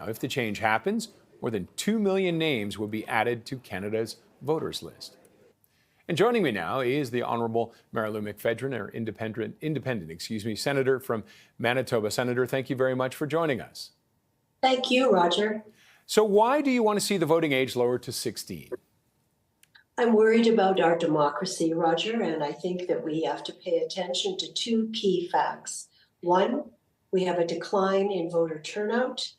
Now, if the change happens, more than 2 million names will be added to Canada's voters list. And joining me now is the Honourable Marilou McPhedran, our independent senator from Manitoba. Senator, thank you very much for joining us. Thank you, Roger. So why do you want to see the voting age lowered to 16? I'm worried about our democracy, Roger, and I think that we have to pay attention to two key facts. One, we have a decline in voter turnout.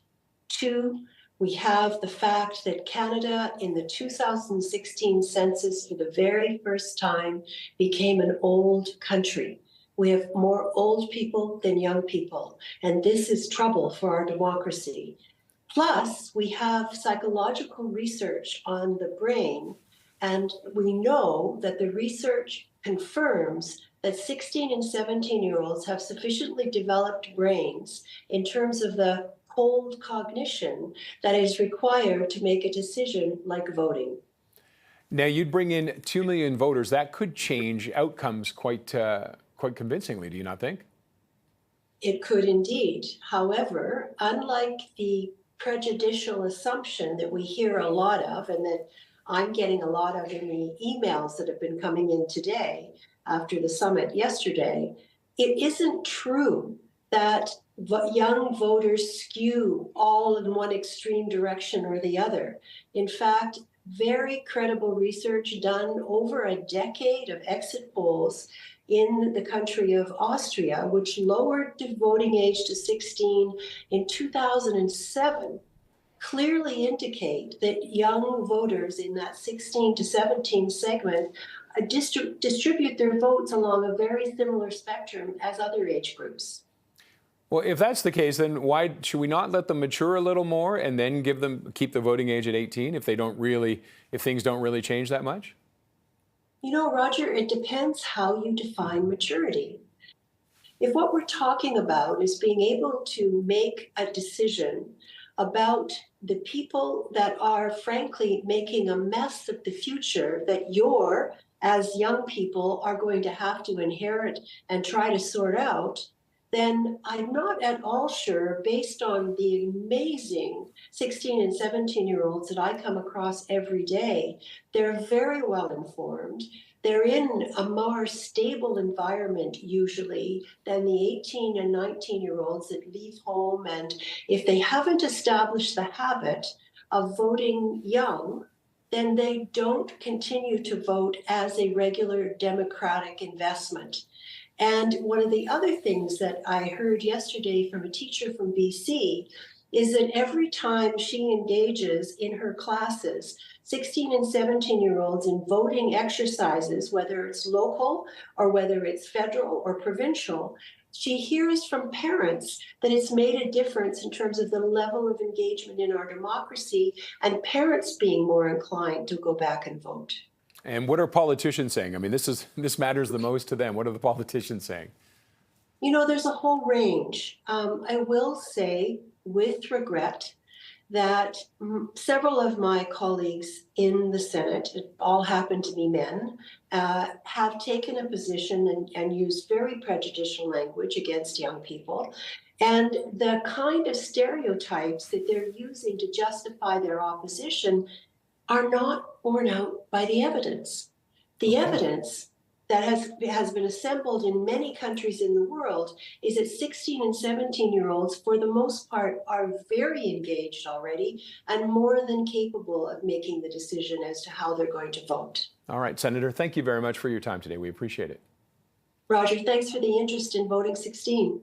Two, we have the fact that Canada in the 2016 census for the very first time became an old country. We have more old people than young people, and this is trouble for our democracy. Plus, we have psychological research on the brain, and we know that the research confirms that 16 and 17-year-olds have sufficiently developed brains in terms of the cold cognition that is required to make a decision like voting. Now, you'd bring in 2 million voters. That could change outcomes quite convincingly, do you not think? It could indeed. However, unlike the prejudicial assumption that we hear a lot of, and that I'm getting a lot of in the emails that have been coming in today after the summit yesterday, it isn't true that young voters skew all in one extreme direction or the other. In fact, very credible research done over a decade of exit polls in the country of Austria, which lowered the voting age to 16 in 2007, clearly indicate that young voters in that 16 to 17 segment distribute their votes along a very similar spectrum as other age groups. Well, if that's the case, then why should we not let them mature a little more and then keep the voting age at 18 if things don't really change that much? You know, Roger, it depends how you define maturity. If what we're talking about is being able to make a decision about the people that are frankly making a mess of the future that you're, as young people, are going to have to inherit and try to sort out, then I'm not at all sure, based on the amazing 16 and 17-year-olds that I come across every day. They're very well informed. They're in a more stable environment usually than the 18 and 19-year-olds that leave home. And if they haven't established the habit of voting young, then they don't continue to vote as a regular democratic investment. And one of the other things that I heard yesterday from a teacher from BC is that every time she engages in her classes 16 and 17-year-olds in voting exercises, whether it's local or whether it's federal or provincial, she hears from parents that it's made a difference in terms of the level of engagement in our democracy and parents being more inclined to go back and vote. And what are politicians saying? I mean, this matters the most to them. What are the politicians saying? You know, there's a whole range. I will say with regret that several of my colleagues in the Senate, it all happen to be men, have taken a position and used very prejudicial language against young people. And the kind of stereotypes that they're using to justify their opposition are not borne out by the evidence. The evidence that has been assembled in many countries in the world is that 16 and 17-year-olds, for the most part, are very engaged already and more than capable of making the decision as to how they're going to vote. All right, Senator, thank you very much for your time today. We appreciate it. Roger, thanks for the interest in voting 16.